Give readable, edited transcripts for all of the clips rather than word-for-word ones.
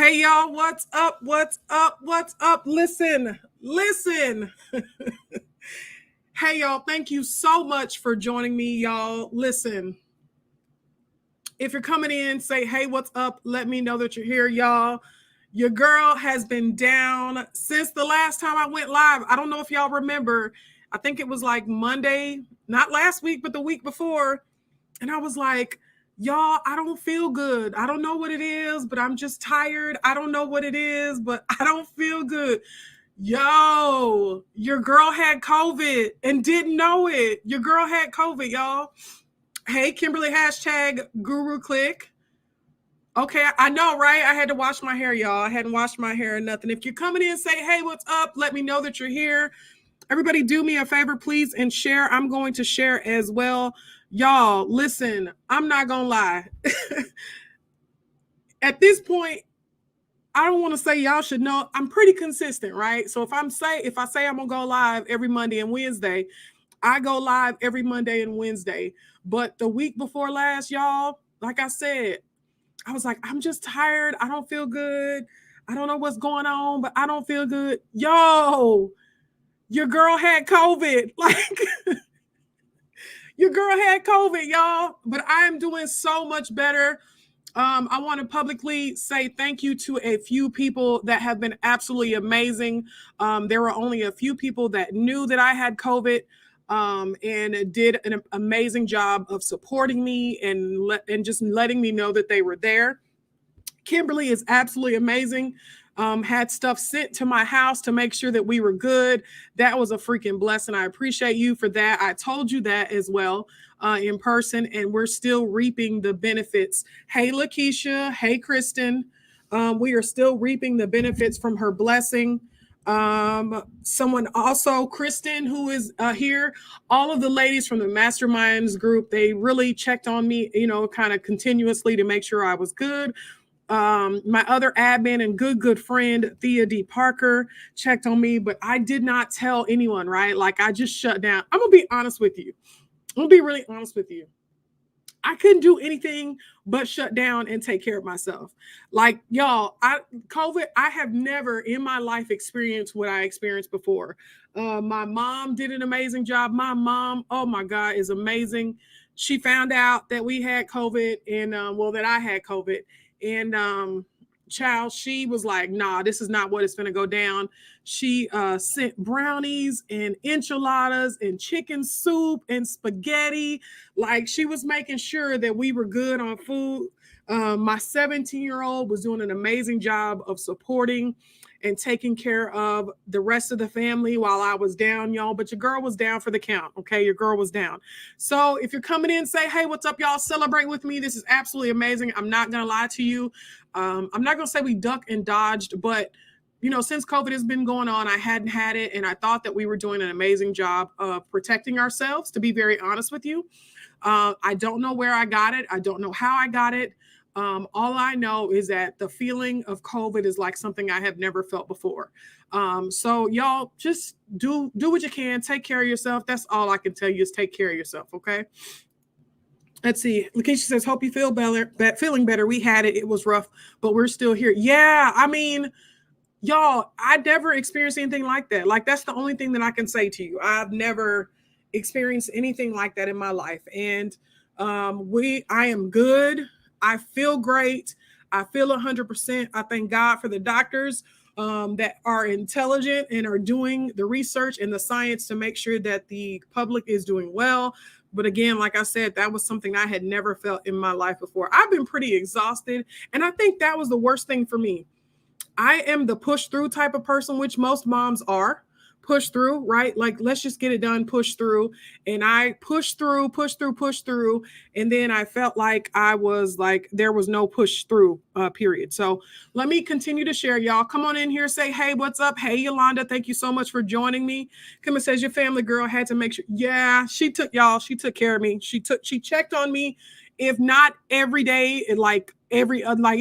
Hey y'all, what's up? What's up? What's up? Listen. Hey y'all, thank you so much for joining me, y'all. Listen, if you're coming in, say, hey, what's up? Let me know that you're here, y'all. Your girl has been down since the last time I went live. I don't know if y'all remember. I think it was like Monday, not last week, but the week before. And I was like, y'all, I don't feel good. I don't know what it is, but I'm just tired. I don't know what it is, but I don't feel good. Yo, your girl had COVID and didn't know it. Your girl had COVID, y'all. Hey, Kimberly, hashtag Guru Click. Okay, I know, right? I had to wash my hair, y'all. I hadn't washed my hair or nothing. If you're coming in, say, hey, what's up? Let me know that you're here. Everybody do me a favor, please, and share. I'm going to share as well. Y'all, listen, I'm not going to lie. At this point, I don't want to say y'all should know. I'm pretty consistent, right? So if I say I'm going to go live every Monday and Wednesday, I go live every Monday and Wednesday. But the week before last, y'all, like I said, I was like, I'm just tired. I don't feel good. I don't know what's going on, but I don't feel good. Yo, your girl had COVID. Like, your girl had COVID, y'all. But I am doing so much better. I want to publicly say thank you to a few people that have been absolutely amazing. There were only a few people that knew that I had COVID and did an amazing job of supporting me and just letting me know that they were there. Kimberly is absolutely amazing. Had stuff sent to my house to make sure that we were good. That was a freaking blessing. I appreciate you for that. I told you that as well in person, and we're still reaping the benefits. Hey, Lakeisha. Hey, Kristen. We are still reaping the benefits from her blessing. Someone also, Kristen, who is here, all of the ladies from the masterminds group, they really checked on me, kind of continuously to make sure I was good. My other admin and good friend, Thea D. Parker, checked on me, but I did not tell anyone, right? Like, I just shut down. I'm going to be honest with you. I'm going to be really honest with you. I couldn't do anything but shut down and take care of myself. Like, y'all, COVID, I have never in my life experienced what I experienced before. My mom did an amazing job. My mom, oh my God, is amazing. She found out that we had COVID and, that I had COVID. And child, she was like, nah, this is not what it's going to go down. She sent brownies and enchiladas and chicken soup and spaghetti. Like, she was making sure that we were good on food. My 17-year-old was doing an amazing job of supporting and taking care of the rest of the family while I was down, y'all. But your girl was down for the count, okay? Your girl was down. So if you're coming in, say, hey, what's up, y'all? Celebrate with me. This is absolutely amazing. I'm not going to lie to you. I'm not going to say we ducked and dodged, but, since COVID has been going on, I hadn't had it, and I thought that we were doing an amazing job of protecting ourselves, to be very honest with you. I don't know where I got it. I don't know how I got it. All I know is that the feeling of COVID is like something I have never felt before. So y'all just do what you can. Take care of yourself. That's all I can tell you is take care of yourself. Okay. Let's see. Lakeisha says, hope you feel better. Feeling better. We had it. It was rough, but we're still here. Yeah. I mean, y'all, I never experienced anything like that. Like, that's the only thing that I can say to you. I've never experienced anything like that in my life. And I am good. I feel great. I feel 100%. I thank God for the doctors that are intelligent and are doing the research and the science to make sure that the public is doing well. But again, like I said, that was something I had never felt in my life before. I've been pretty exhausted. And I think that was the worst thing for me. I am the push through type of person, which most moms are. Push through, right? Like, let's just get it done, push through. And I push through. And then I felt like there was no push through, period. So let me continue to share, y'all. Come on in here, say, hey, what's up? Hey, Yolanda, thank you so much for joining me. Kim says your family girl had to make sure. Yeah, she took care of me. She checked on me. If not every day, it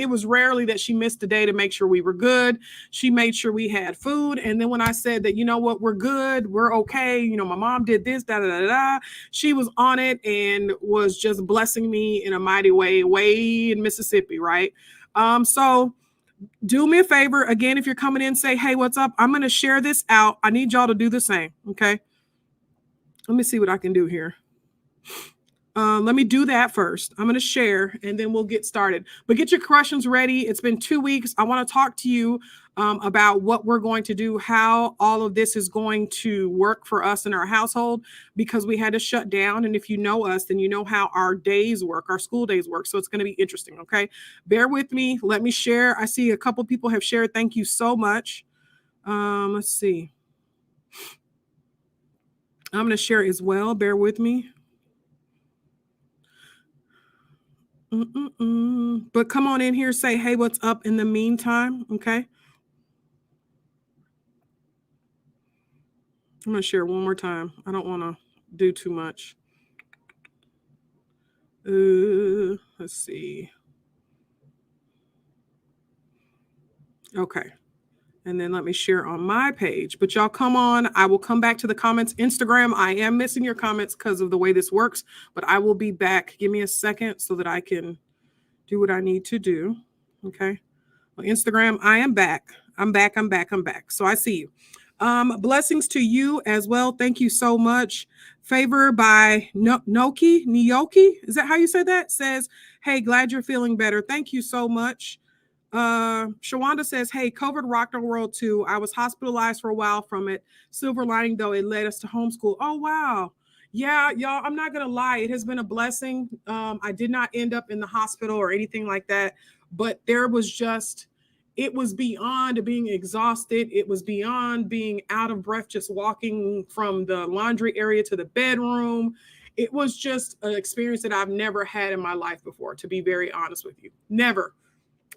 was rarely that she missed a day to make sure we were good. She made sure we had food. And then when I said that, you know what, we're good, we're okay. My mom did this, she was on it and was just blessing me in a mighty way in Mississippi. Right. So Do me a favor. Again, if you're coming in, say, hey, what's up? I'm going to share this out. I need y'all to do the same. Okay. Let me see what I can do here. Let me do that first. I'm going to share and then we'll get started. But get your questions ready. It's been 2 weeks. I want to talk to you about what we're going to do, how all of this is going to work for us in our household, because we had to shut down. And if you know us, then you know how our days work, our school days work. So it's going to be interesting. Okay. Bear with me. Let me share. I see a couple people have shared. Thank you so much. Let's see. I'm going to share as well. Bear with me. But come on in here, say, hey, what's up in the meantime, okay? I'm going to share one more time. I don't want to do too much. Let's see. Okay. And then let me share on my page. But y'all come on. I will come back to the comments. Instagram, I am missing your comments because of the way this works. But I will be back. Give me a second so that I can do what I need to do. Okay. Well, Instagram, I am back. I'm back. So I see you. Blessings to you as well. Thank you so much. Favor by Nyoki. Is that how you say that? Says, hey, glad you're feeling better. Thank you so much. Shawanda says, hey, COVID rocked our world too. I was hospitalized for a while from it. Silver lining, though, it led us to homeschool. Oh, wow. Yeah, y'all, I'm not going to lie. It has been a blessing. I did not end up in the hospital or anything like that, but there was just, it was beyond being exhausted. It was beyond being out of breath, just walking from the laundry area to the bedroom. It was just an experience that I've never had in my life before, to be very honest with you. Never.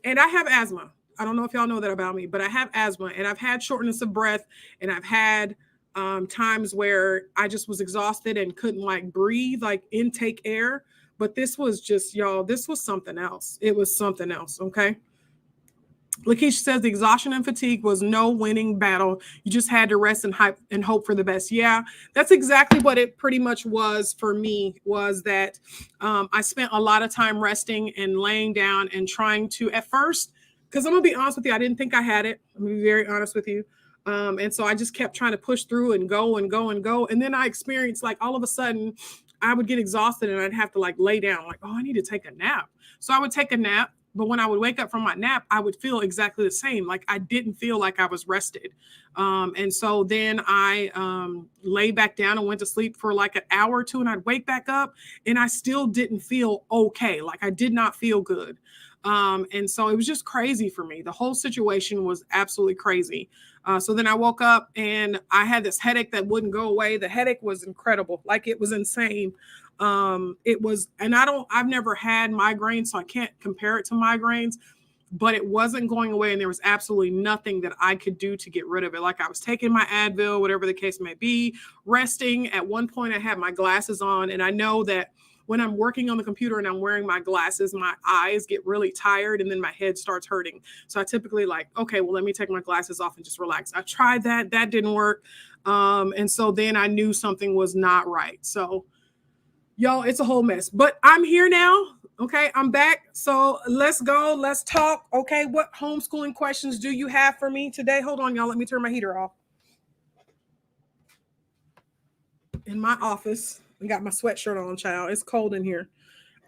And I have asthma. I don't know if y'all know that about me, but I have asthma and I've had shortness of breath and I've had times where I just was exhausted and couldn't like breathe, like intake air. But this was just, y'all, this was something else. It was something else. Okay. Lakeisha says the exhaustion and fatigue was no winning battle. You just had to rest and hype and hope for the best. Yeah, that's exactly what it pretty much was for me, was that I spent a lot of time resting and laying down and trying to, at first, because I'm going to be honest with you, I didn't think I had it. I'm going to be very honest with you. And so I just kept trying to push through and go and go and go. And then I experienced like all of a sudden I would get exhausted and I'd have to like lay down like, oh, I need to take a nap. So I would take a nap. But when I would wake up from my nap, I would feel exactly the same. Like I didn't feel like I was rested. And so then I lay back down and went to sleep for like an hour or two and I'd wake back up and I still didn't feel okay. Like I did not feel good. And so it was just crazy for me. The whole situation was absolutely crazy. So then I woke up and I had this headache that wouldn't go away. The headache was incredible. Like it was insane. It was, and I've never had migraines, so I can't compare it to migraines, but it wasn't going away. And there was absolutely nothing that I could do to get rid of it. Like I was taking my Advil, whatever the case may be, resting. At one point I had my glasses on, and I know that when I'm working on the computer and I'm wearing my glasses, my eyes get really tired and then my head starts hurting. So I typically like, okay, well, let me take my glasses off and just relax. I tried that. That didn't work. And so then I knew something was not right. So y'all, it's a whole mess, but I'm here now. Okay, I'm back. So let's go. Let's talk. Okay, what homeschooling questions do you have for me today? Hold on, y'all. Let me turn my heater off. In my office, I got my sweatshirt on, child. It's cold in here.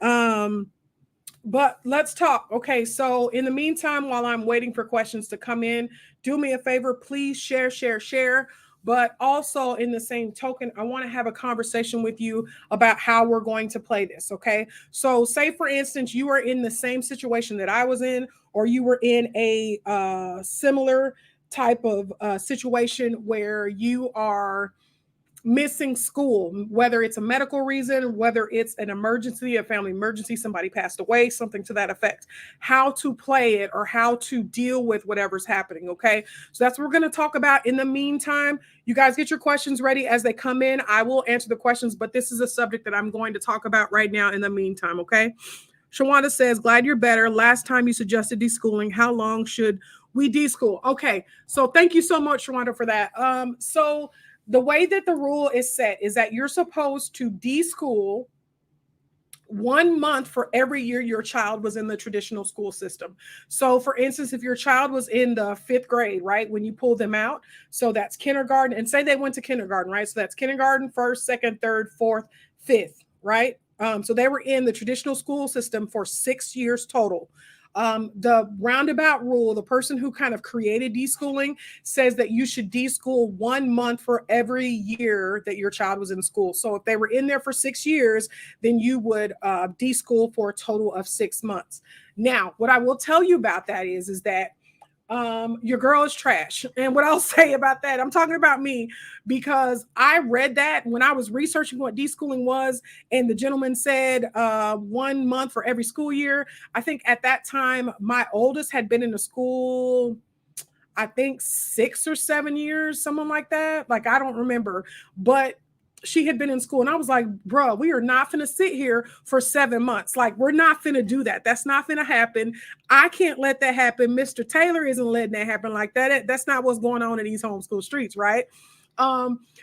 But let's talk. Okay, so in the meantime, while I'm waiting for questions to come in, do me a favor, please share. But also in the same token, I want to have a conversation with you about how we're going to play this. Okay. So say, for instance, you are in the same situation that I was in, or you were in a similar type of situation where you are missing school, whether it's a medical reason, whether it's an emergency, a family emergency, somebody passed away, something to that effect, how to play it or how to deal with whatever's happening. Okay. So that's what we're going to talk about. In the meantime, you guys get your questions ready as they come in. I will answer the questions, but this is a subject that I'm going to talk about right now in the meantime. Okay. Shawanda says, glad you're better. Last time you suggested deschooling. How long should we deschool? Okay. So thank you so much, Shawanda, for that. So the way that the rule is set is that you're supposed to deschool 1 month for every year your child was in the traditional school system. So for instance, if your child was in the 5th grade, right, when you pull them out, so that's kindergarten, and say they went to kindergarten, right? So that's kindergarten, first, second, third, fourth, fifth, right? So they were in the traditional school system for 6 years total. The Roundabout Rule, the person who kind of created deschooling, says that you should deschool 1 month for every year that your child was in school. So if they were in there for 6 years, then you would deschool for a total of 6 months. Now, what I will tell you about that is that your girl is trash. And what I'll say about that, I'm talking about me, because I read that when I was researching what deschooling was, and the gentleman said 1 month for every school year. I think at that time, my oldest had been in the school, I think 6 or 7 years, someone like that. Like, I don't remember, but she had been in school, and I was like, bro, we are not finna sit here for 7 months. Like, we're not finna do that. That's not finna happen. I can't let that happen. Mr. Taylor isn't letting that happen like that. That's not what's going on in these homeschool streets, right?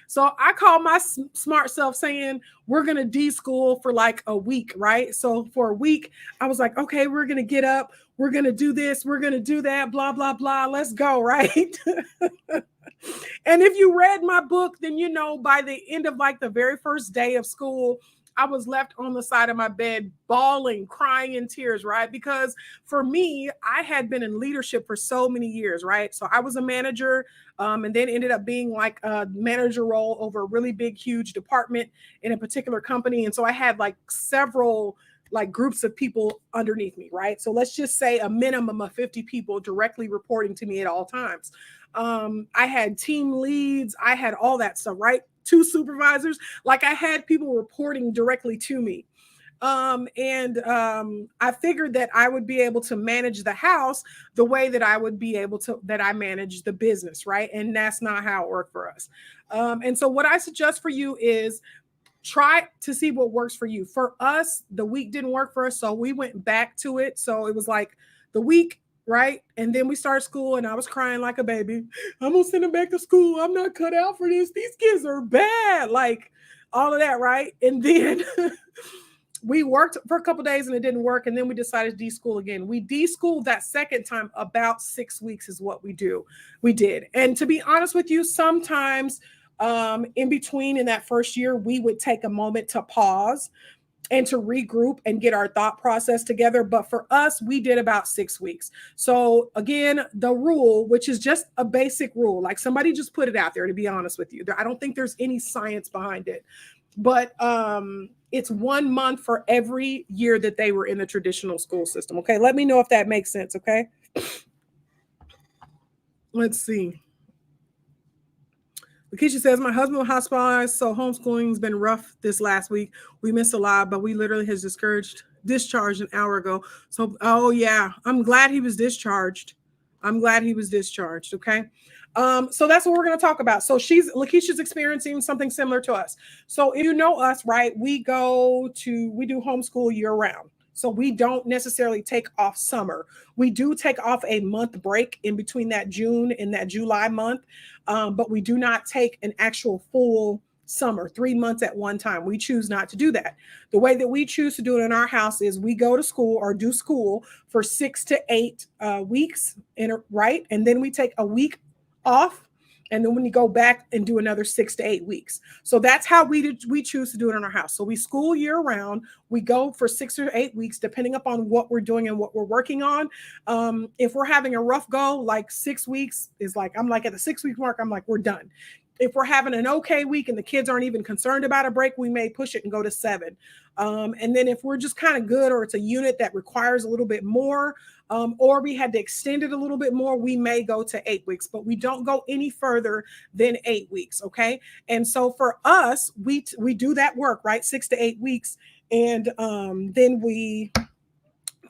So I called my smart self saying, we're going to deschool for like a week, right? So for a week, I was like, okay, we're going to get up. We're going to do this. We're going to do that, blah, blah, blah. Let's go, right? And if you read my book, then you know by the end of like the very first day of school, I was left on the side of my bed, bawling, crying in tears, right? Because for me, I had been in leadership for so many years, right? So I was a manager, and then ended up being like a manager role over a really big, huge department in a particular company. And so I had like several like groups of people underneath me, right? So let's just say a minimum of 50 people directly reporting to me at all times. I had team leads, I had all that stuff, right? 2 supervisors, like I had people reporting directly to me. I figured that I would be able to manage the house the way that I would be able to, that I manage the business, right? And that's not how it worked for us. And so what I suggest for you is try to see what works for you. For us, the week didn't work for us, so we went back to it. So it was like the week, right? And then we started school, and I was crying like a baby. I'm gonna send them back to school. I'm not cut out for this. These kids are bad. Like all of that, right? And then we worked for a couple of days and it didn't work. And then we decided to deschool again. We deschooled that second time about 6 weeks is what we did. And to be honest with you, sometimes in between in that first year, we would take a moment to pause and to regroup and get our thought process together. But for us, we did about 6 weeks. So again, the rule, which is just a basic rule, like somebody just put it out there, to be honest with you. I don't think there's any science behind it, but it's 1 month for every year that they were in the traditional school system. Okay, let me know if that makes sense. Okay, let's see. Lakeisha says, my husband was hospitalized, so homeschooling has been rough this last week. We missed a lot, but we literally has discharged an hour ago. So, oh yeah, I'm glad he was discharged. Okay. So that's what we're going to talk about. So Lakeisha's experiencing something similar to us. So if you know us, right, we do homeschool year round. So we don't necessarily take off summer. We do take off a month break in between that June and that July month. But we do not take an actual full summer, 3 months at one time. We choose not to do that. The way that we choose to do it in our house is we go to school or do school for 6 to 8 weeks, right? And then we take a week off. And then when you go back and do another 6 to 8 weeks. So that's how we choose to do it in our house. So we school year round. We go for 6 or 8 weeks, depending upon what we're doing and what we're working on. If we're having a rough go, like 6 weeks is like, I'm like at the 6 week mark, I'm like, we're done. If we're having an okay week and the kids aren't even concerned about a break, we may push it and go to 7. And then if we're just kind of good, or it's a unit that requires a little bit more, or we had to extend it a little bit more, we may go to 8 weeks, but we don't go any further than 8 weeks. Okay. And so for us, we do that work, right? 6 to 8 weeks. And then we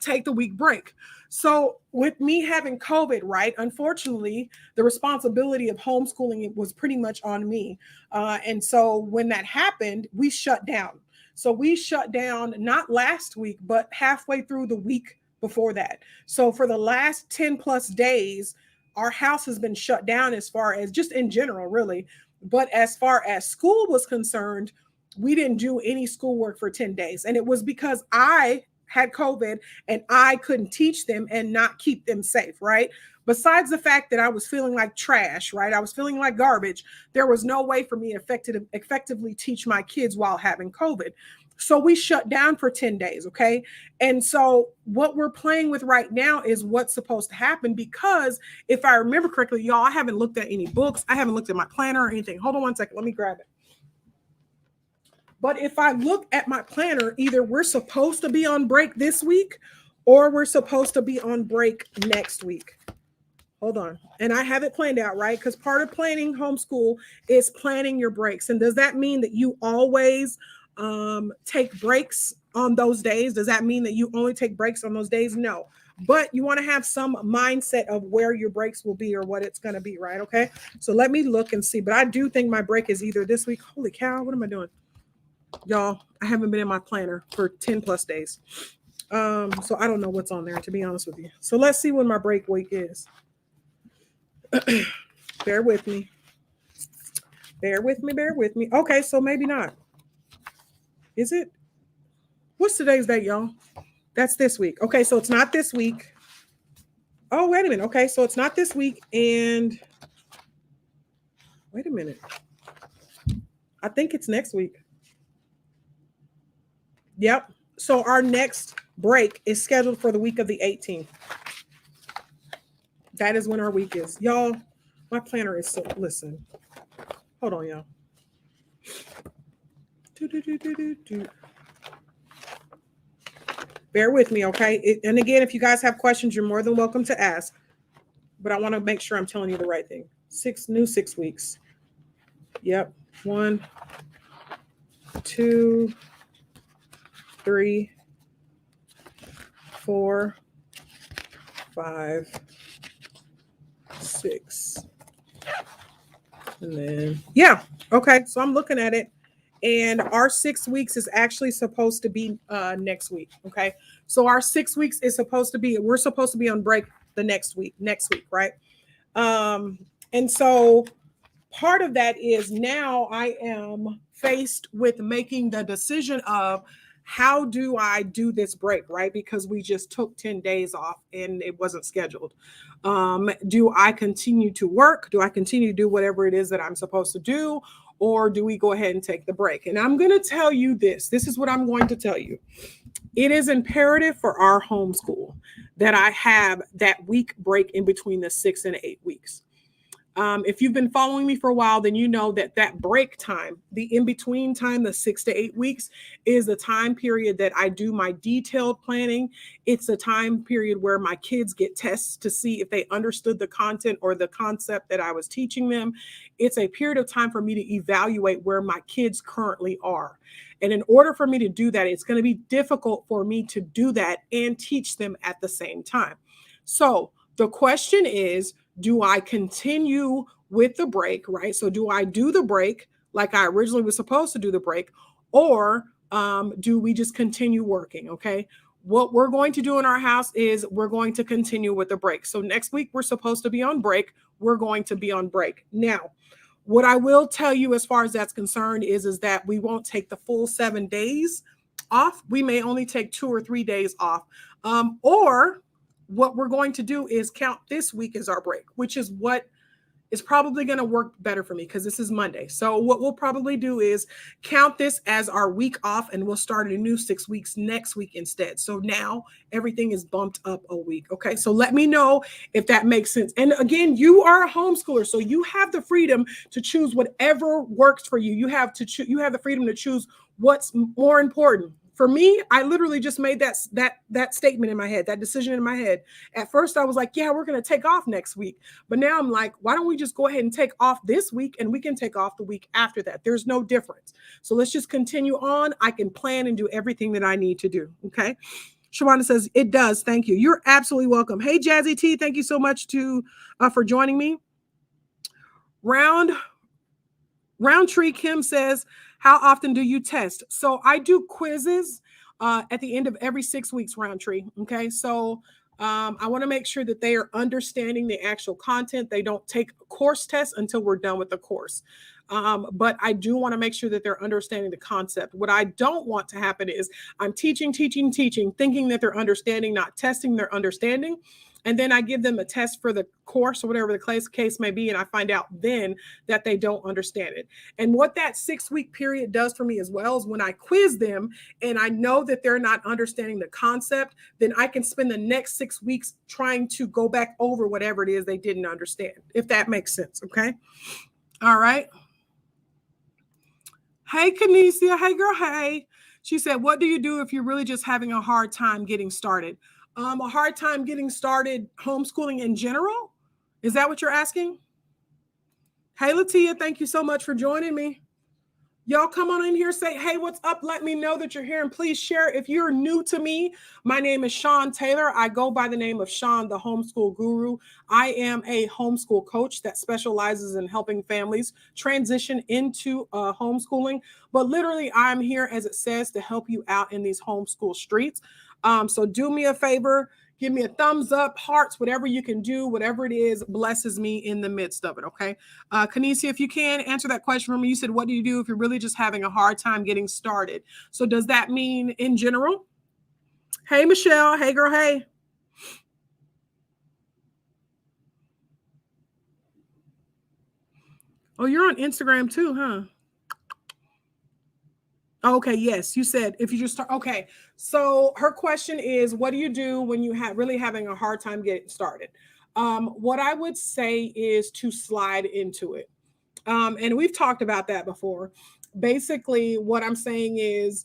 take the week break. So with me having COVID, right, unfortunately, the responsibility of homeschooling was pretty much on me. And so when that happened, we shut down. So we shut down not last week, but halfway through the week before that. So for the last 10 plus days, our house has been shut down, as far as just in general, really. But as far as school was concerned, we didn't do any schoolwork for 10 days. And it was because I had COVID and I couldn't teach them and not keep them safe, right? Besides the fact that I was feeling like trash, right? I was feeling like garbage. There was no way for me to effectively teach my kids while having COVID. So we shut down for 10 days, okay? And so what we're playing with right now is what's supposed to happen, because if I remember correctly, y'all, I haven't looked at any books. I haven't looked at my planner or anything. Hold on one second. Let me grab it. But if I look at my planner, either we're supposed to be on break this week or we're supposed to be on break next week. Hold on. And I have it planned out, right? Because part of planning homeschool is planning your breaks. And does that mean that you always take breaks on those days? Does that mean that you only take breaks on those days? No. But you want to have some mindset of where your breaks will be or what it's going to be, right? Okay. So let me look and see. But I do think my break is either this week. Holy cow, what am I doing? Y'all, I haven't been in my planner for 10 plus days. So I don't know what's on there, to be honest with you. So let's see when my break week is. Bear with me. Bear with me. Bear with me. Okay, so maybe not. Is it? What's today's date, y'all? That's this week. Okay, so it's not this week. Oh, wait a minute. Okay, so it's not this week. And wait a minute. I think it's next week. Yep. So our next break is scheduled for the week of the 18th. That is when our week is. Y'all, my planner is so, listen. Hold on, y'all. Bear with me, okay? And again, if you guys have questions, you're more than welcome to ask. But I want to make sure I'm telling you the right thing. 6 weeks. Yep. 1, 2, 3, 4, 5, 6. And then, yeah. Okay. So I'm looking at it. And our 6 weeks is actually supposed to be next week. Okay. So our 6 weeks is supposed to be, we're supposed to be on break the next week, right? And so part of that is now I am faced with making the decision of how do I do this break, right? Because we just took 10 days off and it wasn't scheduled. Do I continue to work? Do I continue to do whatever it is that I'm supposed to do? Or do we go ahead and take the break? And I'm going to tell you this. This is what I'm going to tell you. It is imperative for our homeschool that I have that week break in between the 6 and 8 weeks. If you've been following me for a while, then you know that break time, the in-between time, the 6 to 8 weeks, is the time period that I do my detailed planning. It's a time period where my kids get tests to see if they understood the content or the concept that I was teaching them. It's a period of time for me to evaluate where my kids currently are. And in order for me to do that, it's going to be difficult for me to do that and teach them at the same time. So the question is, do I continue with the break, right? So do I do the break like I originally was supposed to do the break, or do we just continue working, okay? What we're going to do in our house is we're going to continue with the break. So next week, we're supposed to be on break. We're going to be on break. Now, what I will tell you as far as that's concerned is that we won't take the full 7 days off. We may only take 2 or 3 days off, or what we're going to do is count this week as our break, which is what is probably going to work better for me because this is Monday. So what we'll probably do is count this as our week off, and we'll start a new 6 weeks next week instead. So now everything is bumped up a week. Okay. So let me know if that makes sense. And again, you are a homeschooler, so you have the freedom to choose whatever works for you. You have the freedom to choose what's more important. For me, I literally just made that statement in my head, that decision in my head. At first, I was like, yeah, we're going to take off next week. But now I'm like, why don't we just go ahead and take off this week, and we can take off the week after that? There's no difference. So let's just continue on. I can plan and do everything that I need to do. Okay. Shawana says, it does. Thank you. You're absolutely welcome. Hey, Jazzy T, thank you so much for joining me. Roundtree Kim says, how often do you test? So I do quizzes at the end of every 6 weeks, Roundtree. Okay. So I want to make sure that they are understanding the actual content. They don't take a course test until we're done with the course. But I do want to make sure that they're understanding the concept. What I don't want to happen is I'm teaching, thinking that they're understanding, not testing their understanding. And then I give them a test for the course or whatever the case may be. And I find out then that they don't understand it. And what that 6-week period does for me as well is when I quiz them and I know that they're not understanding the concept, then I can spend the next 6 weeks trying to go back over whatever it is they didn't understand, if that makes sense. Okay. All right. Hey, Kanesia. Hey, girl. Hey. She said, what do you do if you're really just having a hard time getting started? A hard time getting started homeschooling in general? Is that what you're asking? Hey, Latia, thank you so much for joining me. Y'all come on in here, say, hey, what's up? Let me know that you're here, and please share. If you're new to me, my name is Sean Taylor. I go by the name of Sean, the homeschool guru. I am a homeschool coach that specializes in helping families transition into homeschooling. But literally, I'm here, as it says, to help you out in these homeschool streets. So do me a favor. Give me a thumbs up, hearts, whatever you can do, whatever it is, blesses me in the midst of it, okay? Kanesia, if you can, answer that question for me. You said, what do you do if you're really just having a hard time getting started? So does that mean in general? Hey, Michelle. Hey, girl. Hey. Oh, you're on Instagram too, huh? Okay, yes, you said if you just start. Okay, so her question is, what do you do when you have really having a hard time getting started? What I would say is to slide into it. And we've talked about that before. Basically, what I'm saying is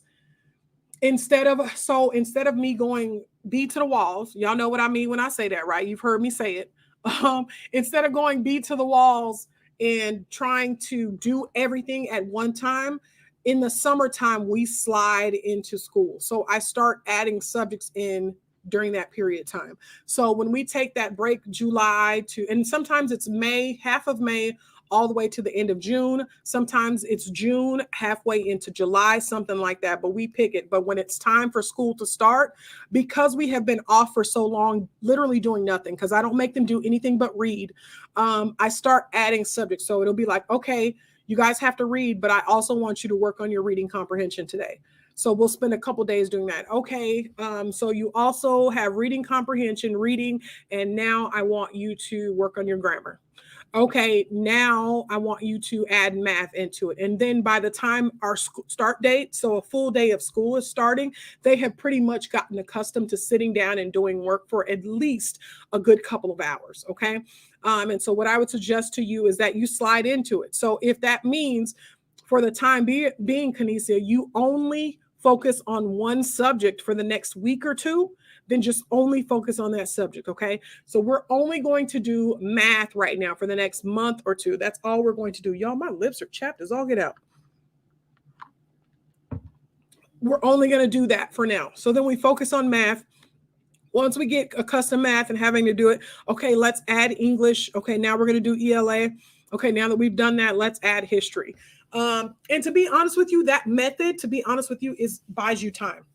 instead of me going beat to the walls, y'all know what I mean when I say that, right? You've heard me say it. Instead of going beat to the walls and trying to do everything at one time, in the summertime, we slide into school. So I start adding subjects in during that period of time. So when we take that break, July to, and sometimes it's May, half of May, all the way to the end of June. Sometimes it's June, halfway into July, something like that, but we pick it. But when it's time for school to start, because we have been off for so long, literally doing nothing, because I don't make them do anything but read, I start adding subjects. So it'll be like, okay, you guys have to read, but I also want you to work on your reading comprehension today. So we'll spend a couple days doing that. Okay, so you also have reading comprehension, reading, and now I want you to work on your grammar. Okay, now I want you to add math into it. And then by the time our start date, so a full day of school is starting, they have pretty much gotten accustomed to sitting down and doing work for at least a good couple of hours. Okay. And so what I would suggest to you is that you slide into it. So if that means for the time being, Kanesia, you only focus on one subject for the next week or two, then just only focus on that subject, okay? So we're only going to do math right now for the next month or two. That's all we're going to do. Y'all, my lips are chapped as all get out. We're only going to do that for now. So then we focus on math. Once we get accustomed to math and having to do it, okay, let's add English. Okay, now we're going to do ELA. Okay, now that we've done that, let's add history. And to be honest with you, that method, to be honest with you, buys you time.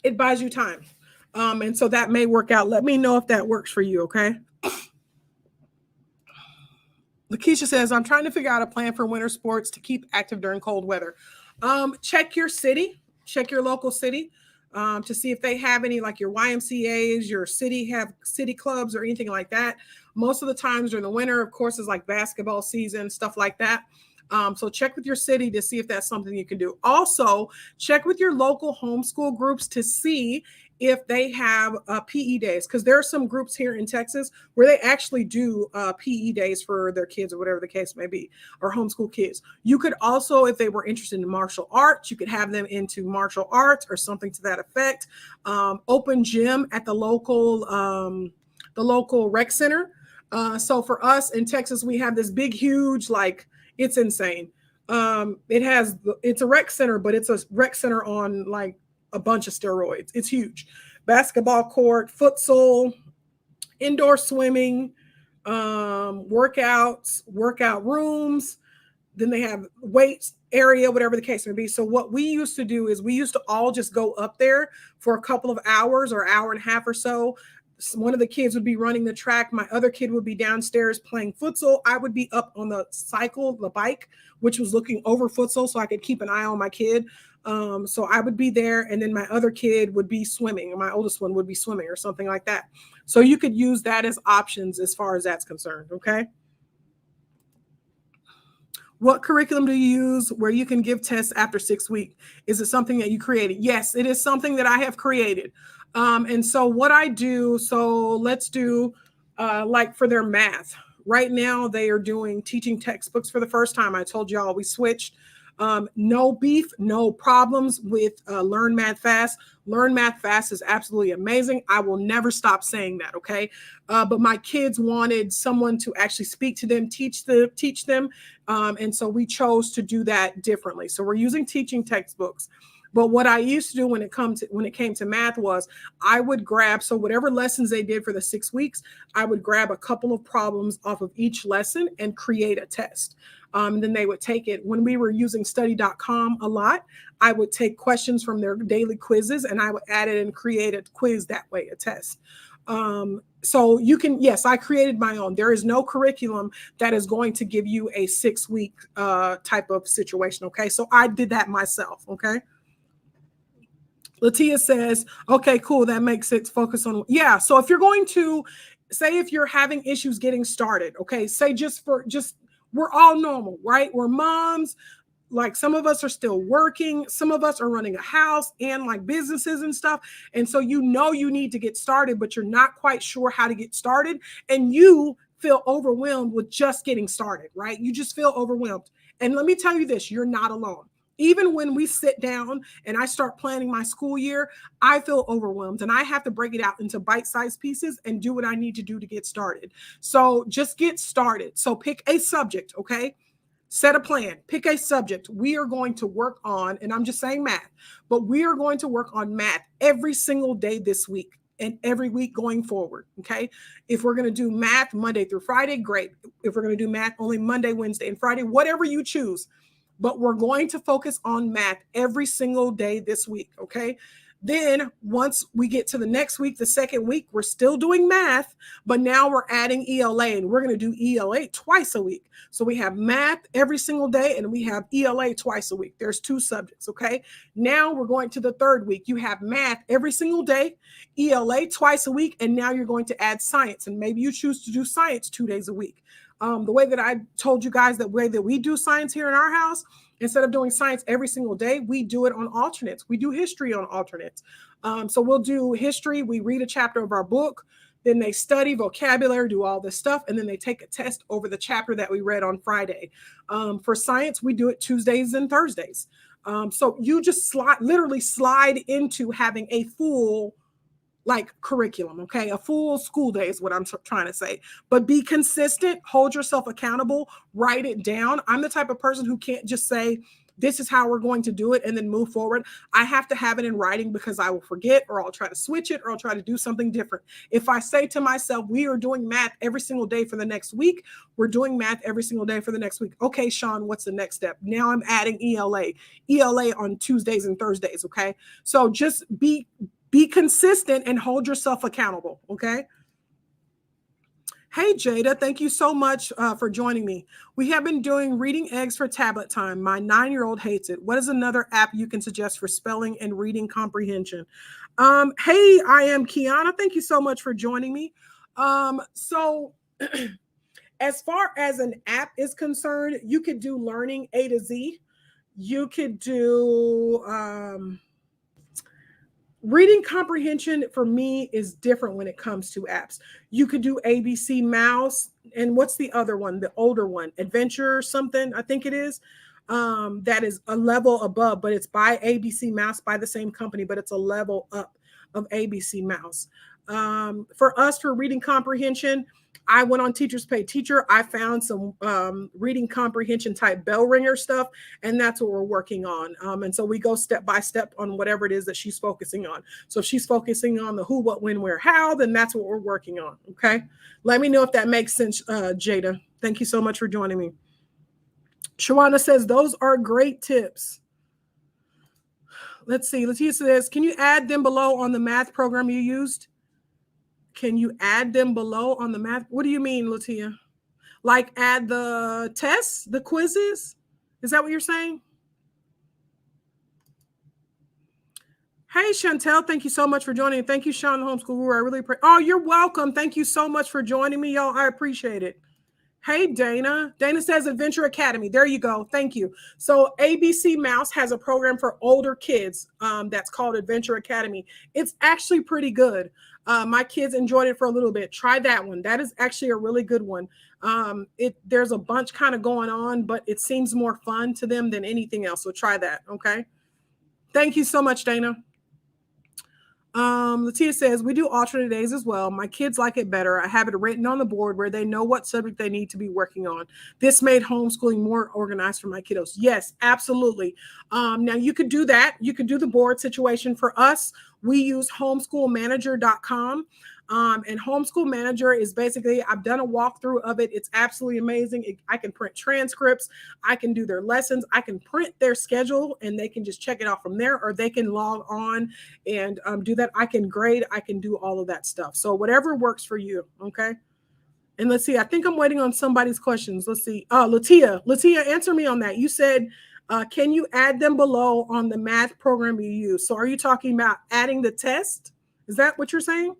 It buys you time. And so that may work out. Let me know if that works for you, okay? Lakeisha says, I'm trying to figure out a plan for winter sports to keep active during cold weather. Check your city, check your local city to see if they have any, like your YMCAs, your city have city clubs or anything like that. Most of the times during the winter, of course, is like basketball season, stuff like that. So check with your city to see if that's something you can do. Also, check with your local homeschool groups to see if they have PE days, because there are some groups here in Texas where they actually do PE days for their kids or whatever the case may be, or homeschool kids. You could also, if they were interested in martial arts, you could have them into martial arts or something to that effect. Open gym at the local rec center. So for us in Texas, we have this big, huge, like, it's insane. It's a rec center, but it's a rec center on like a bunch of steroids. It's huge. Basketball court, futsal, indoor swimming, workouts, workout rooms, then they have weights area, whatever the case may be. So what we used to do is we used to all just go up there for a couple of hours or hour and a half or so. One of the kids would be running the track. My other kid would be downstairs playing futsal. I would be up on the bike, which was looking over futsal so I could keep an eye on my kid. So I would be there, and then my other kid would be swimming. My oldest one would be swimming or something like that. So you could use that as options as far as that's concerned, okay? What curriculum do you use where you can give tests after 6 weeks? Is it something that you created? Yes, it is something that I have created. And so what I do, so let's do like for their math. Right now, they are doing teaching textbooks for the first time. I told y'all we switched. No beef, no problems with Learn Math Fast. Learn Math Fast is absolutely amazing. I will never stop saying that, okay? But my kids wanted someone to actually speak to them, teach them. And so we chose to do that differently. So we're using teaching textbooks. But what I used to do when it came to math was I would grab, so whatever lessons they did for the 6 weeks, I would grab a couple of problems off of each lesson and create a test. Then they would take it. When we were using study.com a lot, I would take questions from their daily quizzes and I would add it and create a quiz that way, a test. So you can, yes, I created my own. There is no curriculum that is going to give you a 6-week type of situation. Okay. So I did that myself. Okay. Latia says, okay, cool. That makes sense. Focus on, yeah. So if you're going to say, if you're having issues getting started, okay, say we're all normal, right? We're moms. Like some of us are still working. Some of us are running a house and like businesses and stuff. And so, you need to get started, but you're not quite sure how to get started. And you feel overwhelmed with just getting started, right? You just feel overwhelmed. And let me tell you this, you're not alone. Even when we sit down and I start planning my school year, I feel overwhelmed and I have to break it out into bite-sized pieces and do what I need to do to get started. So just get started. So pick a subject, okay? Set a plan, pick a subject. We are going to work on, and I'm just saying math, but we are going to work on math every single day this week and every week going forward, okay? If we're going to do math Monday through Friday, great. If we're going to do math only Monday, Wednesday, and Friday, whatever you choose, but we're going to focus on math every single day this week, okay? Then once we get to the next week, the second week, we're still doing math, but now we're adding ELA, and we're going to do ELA twice a week. So we have math every single day and we have ELA twice a week. There's 2 subjects, okay? Now we're going to the third week. You have math every single day, ELA twice a week, and now you're going to add science, and maybe you choose to do science 2 days a week. The way that I told you guys, the way that we do science here in our house, instead of doing science every single day, we do it on alternates. We do history on alternates. So we'll do history. We read a chapter of our book. Then they study vocabulary, do all this stuff, and then they take a test over the chapter that we read on Friday. For science, we do it Tuesdays and Thursdays. So you just literally slide into having a full curriculum, okay? A full school day is what I'm trying to say. But be consistent, hold yourself accountable, write it down. I'm the type of person who can't just say, this is how we're going to do it and then move forward. I have to have it in writing because I will forget, or I'll try to switch it, or I'll try to do something different. If I say to myself, we are doing math every single day for the next week, we're doing math every single day for the next week. Okay, Sean, what's the next step? Now I'm adding ELA on Tuesdays and Thursdays, okay? So just be consistent and hold yourself accountable, okay? Hey, Jada, thank you so much for joining me. We have been doing reading eggs for tablet time. My 9-year-old hates it. What is another app you can suggest for spelling and reading comprehension? Hey, I am Kiana. Thank you so much for joining me. So as far as an app is concerned, you could do Learning A to Z. You could do... reading comprehension for me is different when it comes to apps. You could do ABC Mouse, and what's the other one, the older one, Adventure something, I think it is. That is a level above, but it's by ABC Mouse, by the same company, but it's a level up of ABC Mouse. For us, for reading comprehension, I went on Teachers Pay Teacher. I found some reading comprehension type bell ringer stuff, and that's what we're working on. And so we go step by step on whatever it is that she's focusing on. So if she's focusing on the who, what, when, where, how, then that's what we're working on. Okay. Let me know if that makes sense, Jada. Thank you so much for joining me. Shawana says, those are great tips. Let's see. Latia says, can you add them below on the math program you used? Can you add them below on the math? What do you mean, Latia? Like add the tests, the quizzes? Is that what you're saying? Hey, Chantel, thank you so much for joining. Thank you, Sean, the homeschool guru. I really appreciate. Oh, you're welcome. Thank you so much for joining me, y'all. I appreciate it. Hey, Dana. Dana says Adventure Academy. There you go. Thank you. So ABC Mouse has a program for older kids that's called Adventure Academy. It's actually pretty good. My kids enjoyed it for a little bit. Try that one. That is actually a really good one. There's a bunch kind of going on, but it seems more fun to them than anything else. So try that. Okay. Thank you so much, Dana. Latia says, we do alternate days as well. My kids like it better. I have it written on the board where they know what subject they need to be working on. This made homeschooling more organized for my kiddos. Yes, absolutely. Now you could do that. You could do the board situation. For us, we use homeschoolmanager.com. And Homeschool Manager is basically, I've done a walkthrough of it. It's absolutely amazing. I can print transcripts. I can do their lessons. I can print their schedule and they can just check it out from there, or they can log on and do that. I can grade. I can do all of that stuff. So whatever works for you. Okay. And let's see. I think I'm waiting on somebody's questions. Let's see. Latia, answer me on that. You said, can you add them below on the math program you use? So are you talking about adding the test? Is that what you're saying?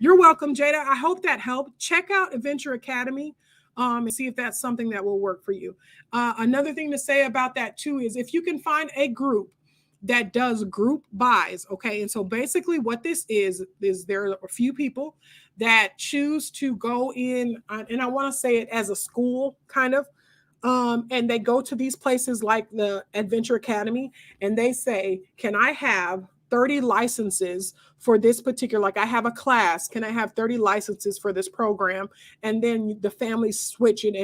You're welcome, Jada. I hope that helped. Check out Adventure Academy and see if that's something that will work for you. Another thing to say about that too is if you can find a group that does group buys, okay? And so basically what this is there are a few people that choose to go in, and I want to say it as a school kind of, and they go to these places like the Adventure Academy and they say, can I have 30 licenses for this particular, like I have a class, can I have 30 licenses for this program? And then the families switch it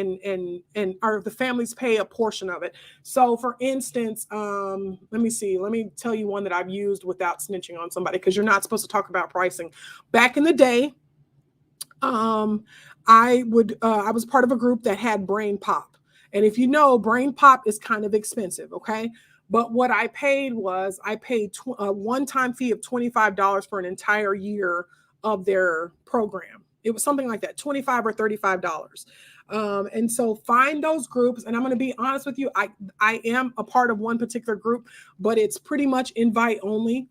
or the families pay a portion of it. So for instance, let me tell you one that I've used without snitching on somebody, because you're not supposed to talk about pricing. Back in the day, I was part of a group that had Brain Pop. And if you know, Brain Pop is kind of expensive, okay? But what I paid was a one-time fee of $25 for an entire year of their program. It was something like that, $25 or $35. And so find those groups. And I'm going to be honest with you, I am a part of one particular group, but it's pretty much invite only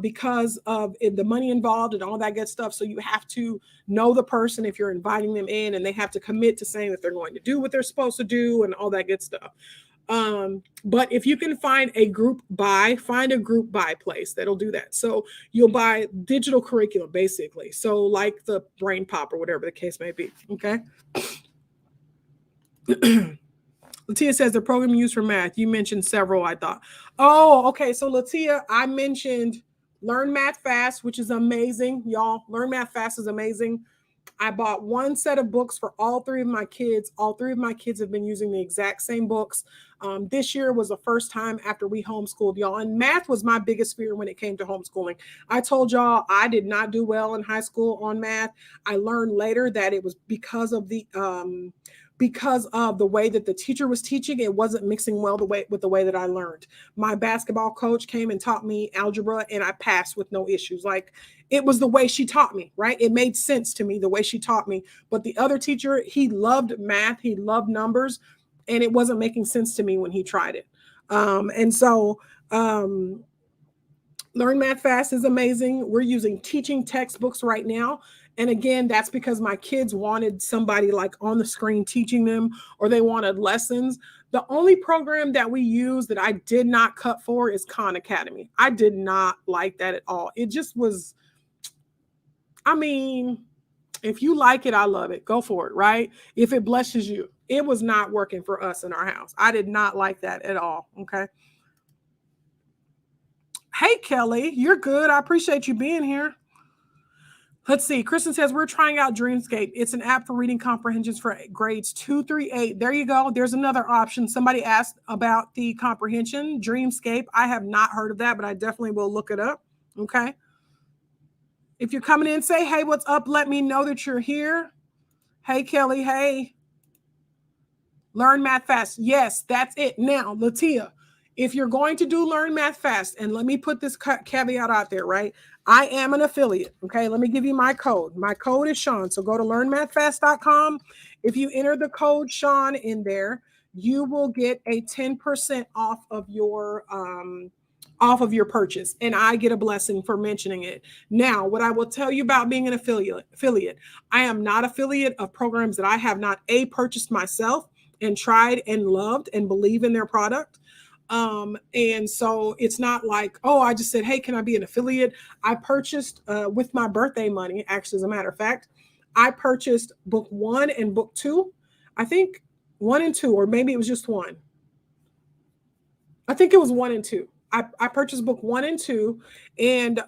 because of the money involved and all that good stuff. So you have to know the person if you're inviting them in, and they have to commit to saying that they're going to do what they're supposed to do and all that good stuff. But if you can find a group buy place that'll do that. So you'll buy digital curriculum, basically. So like the Brain Pop or whatever the case may be. Okay. Latia says the program used for math. You mentioned several, I thought. Oh, okay. So Latia, I mentioned Learn Math Fast, which is amazing. Y'all, Learn Math Fast is amazing. I bought one set of books for all three of my kids. All three of my kids have been using the exact same books. This year was the first time after we homeschooled, y'all. And math was my biggest fear when it came to homeschooling. I told y'all I did not do well in high school on math. I learned later that it was because of the way that the teacher was teaching. It wasn't mixing well with the way that I learned. My basketball coach came and taught me algebra and I passed with no issues. Like, it was the way she taught me, right? It made sense to me the way she taught me. But the other teacher, he loved math, he loved numbers, and it wasn't making sense to me when he tried it. Learn Math Fast is amazing. We're using teaching textbooks right now. And again, that's because my kids wanted somebody like on the screen teaching them, or they wanted lessons. The only program that we use that I did not cut for is Khan Academy. I did not like that at all. It just was, if you like it, I love it. Go for it, right? If it blesses you. It was not working for us in our house. I did not like that at all, okay? Hey, Kelly, you're good. I appreciate you being here. Let's see. Kristen says, we're trying out Dreamscape. It's an app for reading comprehensions for grades 2 through 8. There you go. There's another option. Somebody asked about the comprehension, Dreamscape. I have not heard of that, but I definitely will look it up, okay? If you're coming in, say, hey, what's up? Let me know that you're here. Hey, Kelly, hey. Learn Math Fast. Yes, that's it. Now, Latia, if you're going to do Learn Math Fast, and let me put this caveat out there, right? I am an affiliate. Okay. Let me give you my code. My code is Sean. So go to learnmathfast.com. If you enter the code Sean in there, you will get a 10% off of your purchase, and I get a blessing for mentioning it. Now, what I will tell you about being an affiliate, I am not affiliate of programs that I have not purchased myself and tried and loved and believe in their product. And so it's not like, oh, I just said, hey, can I be an affiliate? I purchased with my birthday money. Actually, as a matter of fact, I purchased book 1 and book 2. I think 1 and 2, or maybe it was just 1. I think it was 1 and 2. I purchased book 1 and 2 and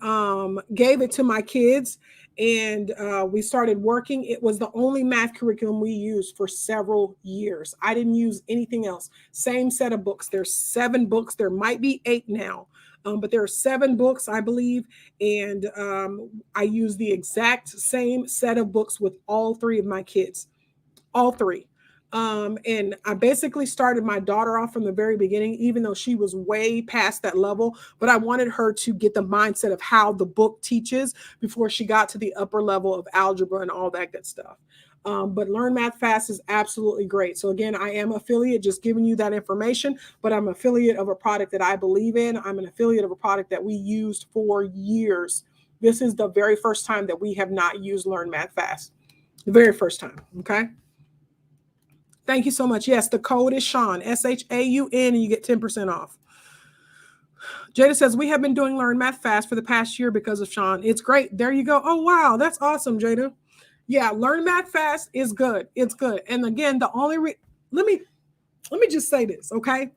gave it to my kids, and we started working. It was the only math curriculum we used for several years. I didn't use anything else. Same set of books. There's 7 books. There might be 8 now, but there are 7 books, I believe, and I use the exact same set of books with all 3 of my kids, all 3. And I basically started my daughter off from the very beginning, even though she was way past that level, but I wanted her to get the mindset of how the book teaches before she got to the upper level of algebra and all that good stuff. But Learn Math Fast is absolutely great. So again, I am affiliate, just giving you that information, but I'm affiliate of a product that I believe in. I'm an affiliate of a product that we used for years. This is the very first time that we have not used Learn Math Fast. The very first time. Okay. Thank you so much. Yes, the code is Sean, SHAUN, and you get 10% off. Jada says, we have been doing Learn Math Fast for the past year because of Sean. It's great. There you go. Oh, wow. That's awesome, Jada. Yeah, Learn Math Fast is good. It's good. And again, let me just say this, okay?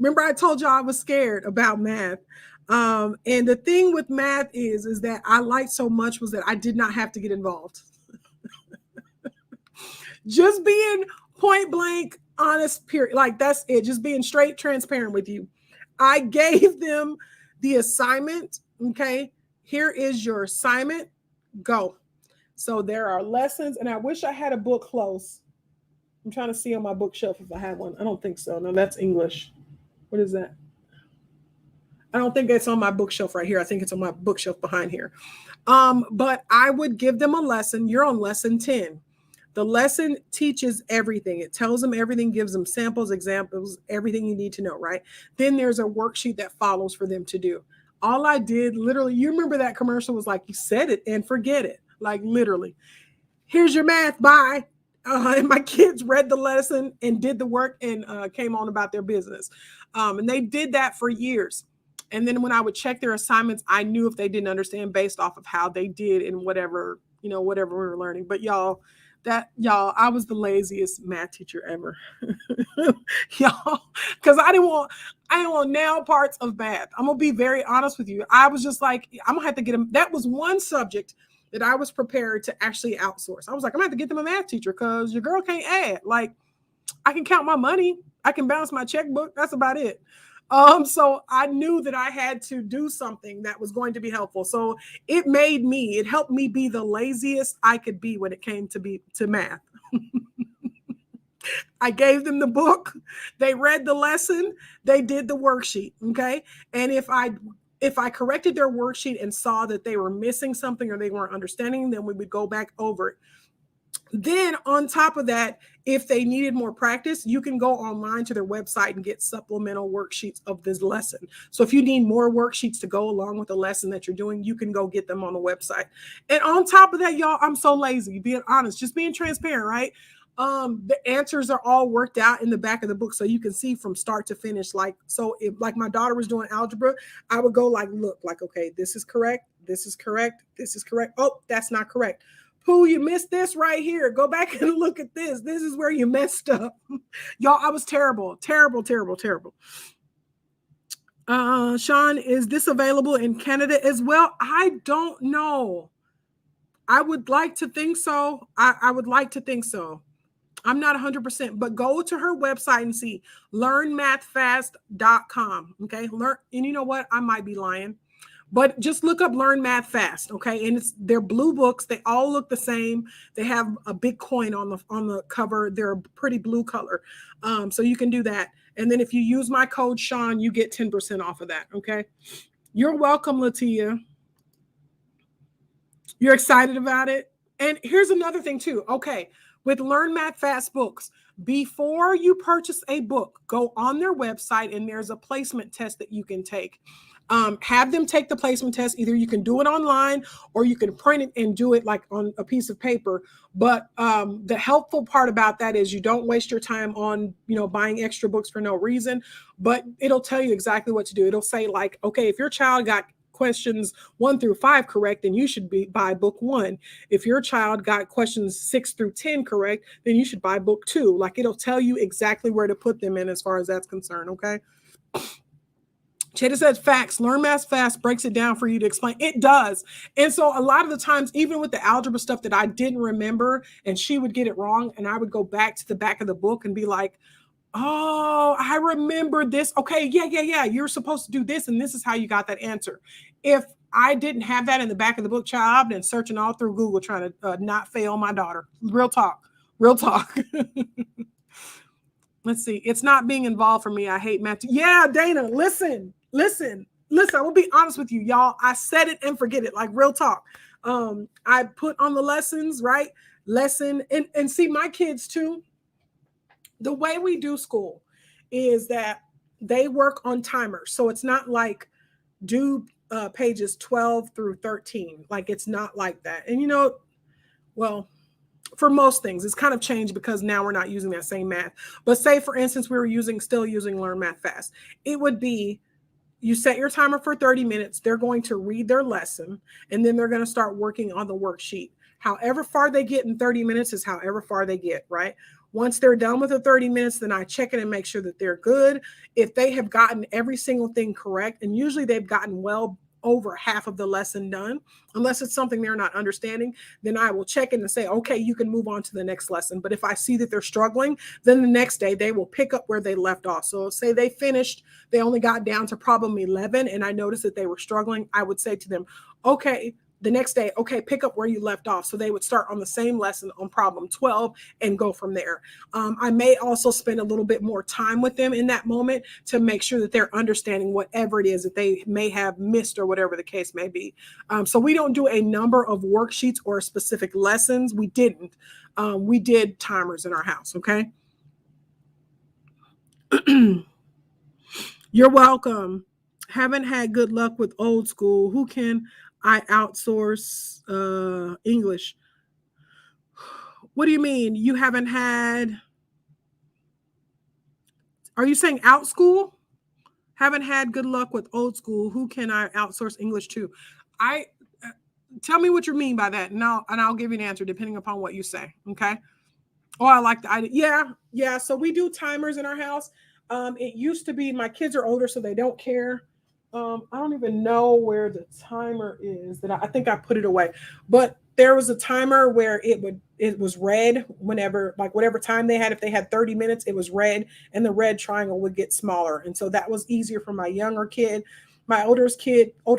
Remember I told you I was scared about math. And the thing with math is that I liked so much was that I did not have to get involved. Just being point blank, honest, period. Like that's it. Just being straight, transparent with you. I gave them the assignment. Okay. Here is your assignment. Go. So there are lessons, and I wish I had a book close. I'm trying to see on my bookshelf if I have one. I don't think so. No, that's English. What is that? I don't think it's on my bookshelf right here. I think it's on my bookshelf behind here. But I would give them a lesson. You're on lesson 10. The lesson teaches everything. It tells them everything, gives them samples, examples, everything you need to know, right? Then there's a worksheet that follows for them to do. All I did, literally, you remember that commercial was like, you said it and forget it. Like literally, here's your math, bye. And my kids read the lesson and did the work and came on about their business. And they did that for years. And then when I would check their assignments, I knew if they didn't understand based off of how they did in whatever we were learning. But y'all, I was the laziest math teacher ever. Y'all, because I didn't want nail parts of math. I'm gonna be very honest with you. I was just like, I'm gonna have to get them. That was one subject that I was prepared to actually outsource. I was like, I'm gonna have to get them a math teacher because your girl can't add. Like, I can count my money, I can balance my checkbook. That's about it. So I knew that I had to do something that was going to be helpful. So it helped me be the laziest I could be when it came to math. I gave them the book, they read the lesson, they did the worksheet. Okay. And if I corrected their worksheet and saw that they were missing something or they weren't understanding, then we would go back over it. Then on top of that, if they needed more practice, you can go online to their website and get supplemental worksheets of this lesson. So if you need more worksheets to go along with the lesson that you're doing, you can go get them on the website. And on top of that, y'all, I'm so lazy, being honest, just being transparent, right? The answers are all worked out in the back of the book. So you can see from start to finish. Like, so if like my daughter was doing algebra, I would go like, look, like, okay, this is correct. This is correct. This is correct. Oh, that's not correct. Pooh, you missed this right here. Go back and look at this. This is where you messed up. Y'all, I was terrible. Sean, is this available in Canada as well? I don't know. I would like to think so. I would like to think so. I'm not 100%, but go to her website and see learnmathfast.com. Okay. And you know what? I might be lying, But just look up Learn Math Fast, okay? And they're blue books. They all look the same. They have a big coin on the cover. They're a pretty blue color. So you can do that. And then if you use my code Sean, you get 10% off of that, okay? You're welcome, Latia. You're excited about it? And here's another thing too. Okay, with Learn Math Fast books, before you purchase a book, go on their website and there's a placement test that you can take. Have them take the placement test. Either you can do it online or you can print it and do it like on a piece of paper. But the helpful part about that is you don't waste your time on, buying extra books for no reason, but it'll tell you exactly what to do. It'll say like, okay, if your child got questions 1 through 5 correct, then you should buy book 1. If your child got questions 6 through 10 correct, then you should buy book 2. Like it'll tell you exactly where to put them in as far as that's concerned, okay? Cheta said facts. Learn Math Fast breaks it down for you to explain. It does. And so a lot of the times, even with the algebra stuff that I didn't remember and she would get it wrong, and I would go back to the back of the book and be like, oh, I remember this. Okay, yeah. You're supposed to do this, and this is how you got that answer. If I didn't have that in the back of the book, child, I've been searching all through Google trying to not fail my daughter. Real talk. Let's see. It's not being involved for me. I hate math. Yeah, Dana, listen. I will be honest with you, y'all. I said it and forget it, like real talk. I put on the lessons, right? And see my kids too. The way we do school is that they work on timers. So it's not like do pages 12 through 13. Like it's not like that. And well, for most things, it's kind of changed because now we're not using that same math. But say, for instance, we were still using Learn Math Fast. It would be, you set your timer for 30 minutes. They're going to read their lesson, and then they're going to start working on the worksheet. However far they get in 30 minutes is however far they get, right? Once they're done with the 30 minutes, then I check it and make sure that they're good. If they have gotten every single thing correct, and usually they've gotten well over half of the lesson done, unless it's something they're not understanding, then I will check in and say, okay, you can move on to the next lesson. But if I see that they're struggling, then the next day they will pick up where they left off. So say they only got down to problem 11, and I noticed that they were struggling, I would say to them, okay, the next day, okay, pick up where you left off. So they would start on the same lesson on problem 12 and go from there. I may also spend a little bit more time with them in that moment to make sure that they're understanding whatever it is that they may have missed or whatever the case may be. So we don't do a number of worksheets or specific lessons. We didn't. We did timers in our house, okay? You're welcome. Haven't had good luck with old school. Who can I outsource English? What do you mean? You haven't had? Are you saying out school? Haven't had good luck with old school. Who can I outsource English to? Tell me what you mean by that, and I'll give you an answer depending upon what you say. Okay. Oh, I like the idea. Yeah. So we do timers in our house. It used to be, my kids are older, so they don't care. I don't even know where the timer is. That I think I put it away. But there was a timer where it was red whenever, like whatever time they had. If they had 30 minutes, it was red, and the red triangle would get smaller. And so that was easier for my younger kid. My older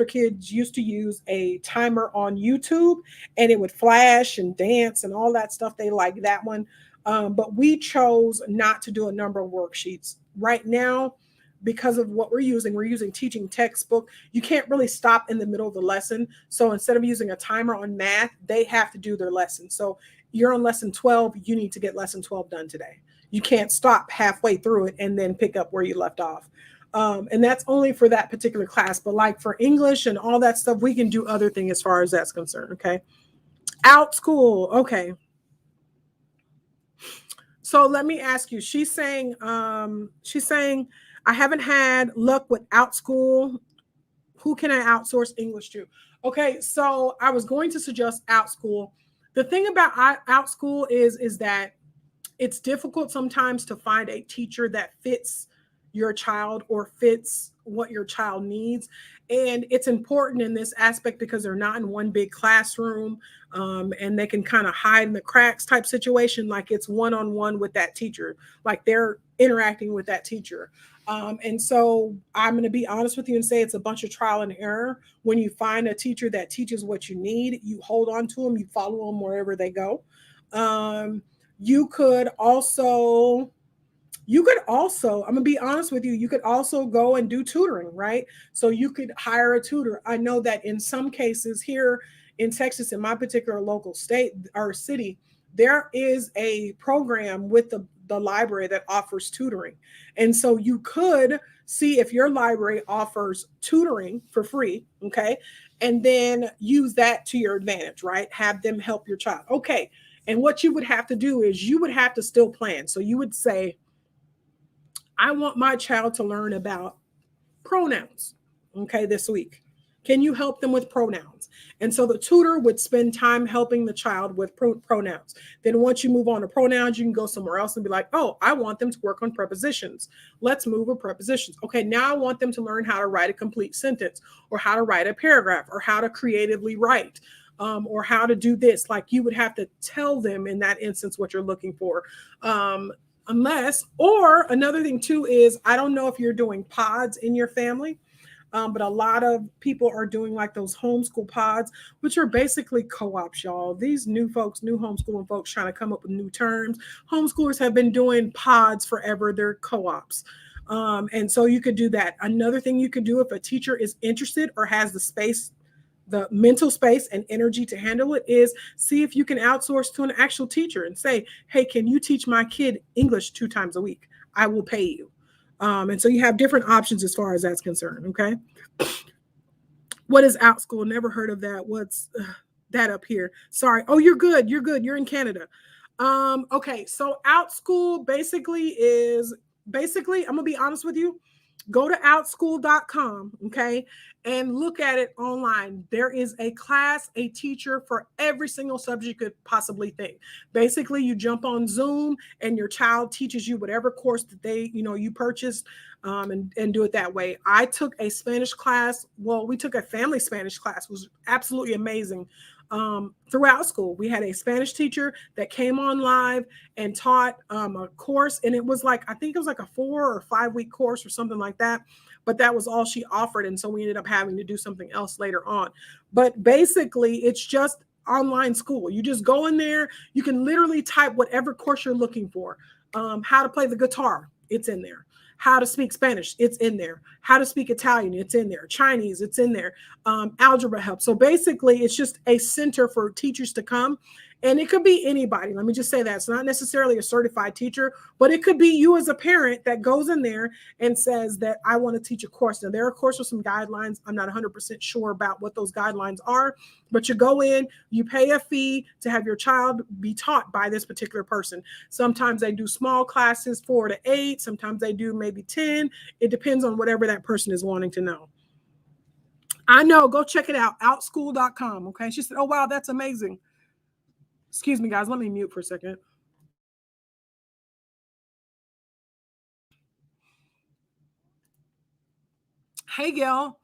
kids used to use a timer on YouTube, and it would flash and dance and all that stuff. They like that one. But we chose not to do a number of worksheets right now. Because of what we're using teaching textbook. You can't really stop in the middle of the lesson. So instead of using a timer on math, they have to do their lesson. So you're on lesson 12, you need to get lesson 12 done today. You can't stop halfway through it and then pick up where you left off. And that's only for that particular class. But like for English and all that stuff, we can do other things as far as that's concerned, okay? Out school, okay. So let me ask you, she's saying, I haven't had luck with out school. Who can I outsource English to? Okay, so I was going to suggest out school. The thing about out school is that it's difficult sometimes to find a teacher that fits your child or fits what your child needs. And it's important in this aspect because they're not in one big classroom, and they can kind of hide in the cracks type situation. Like it's one-on-one with that teacher, like they're interacting with that teacher. And so I'm going to be honest with you and say it's a bunch of trial and error. When you find a teacher that teaches what you need, you hold on to them, you follow them wherever they go. Um, you could also I'm gonna be honest with you, you could also go and do tutoring, right? So you could hire a tutor. I know that in some cases here in Texas, in my particular local state or city, there is a program with the library that offers tutoring. And so you could see if your library offers tutoring for free, okay? And then use that to your advantage, right? Have them help your child. Okay. And what you would have to do is you would have to still plan. So you would say, I want my child to learn about pronouns, okay, this week. Can you help them with pronouns? And so the tutor would spend time helping the child with pronouns. Then once you move on to pronouns, you can go somewhere else and be like, oh, I want them to work on prepositions. Let's move with prepositions. Okay, now I want them to learn how to write a complete sentence or how to write a paragraph or how to creatively write. Or how to do this. Like you would have to tell them in that instance what you're looking for. Or another thing too is, I don't know if you're doing pods in your family, but a lot of people are doing like those homeschool pods, which are basically co-ops, y'all. These new homeschooling folks trying to come up with new terms. Homeschoolers have been doing pods forever. They're co-ops. And so you could do that. Another thing you could do if a teacher is interested or has the mental space and energy to handle it, is see if you can outsource to an actual teacher and say, hey, can you teach my kid English 2 times a week? I will pay you. And so you have different options as far as that's concerned. Okay. What is OutSchool? Never heard of that. What's that up here? Sorry. Oh, you're good. You're good. You're in Canada. Okay. So OutSchool basically, I'm going to be honest with you. Go to outschool.com, okay, and look at it online. There is a class, a teacher for every single subject you could possibly think. Basically, you jump on Zoom and your child teaches you whatever course that you purchased, and do it that way. I took a Spanish class. Well, we took a family Spanish class. It was absolutely amazing. Throughout school, we had a Spanish teacher that came on live and taught a course, and it was like, I think it was like a 4 or 5 week course or something like that, but that was all she offered, and so we ended up having to do something else later on. But basically, it's just online school. You just go in there, you can literally type whatever course you're looking for. How to play the guitar, it's in there. How to speak Spanish, it's in there. How to speak Italian, it's in there. Chinese, it's in there. Algebra help. So basically, it's just a center for teachers to come. And it could be anybody. Let me just say that. It's not necessarily a certified teacher, but it could be you as a parent that goes in there and says that I want to teach a course. Now, there are, of course, some guidelines. I'm not 100% sure about what those guidelines are, but you go in, you pay a fee to have your child be taught by this particular person. Sometimes they do small classes, 4 to 8. Sometimes they do maybe 10. It depends on whatever that person is wanting to know. I know. Go check it out. Outschool.com. Okay. She said, oh, wow, that's amazing. Excuse me, guys. Let me mute for a second. Hey, Gail.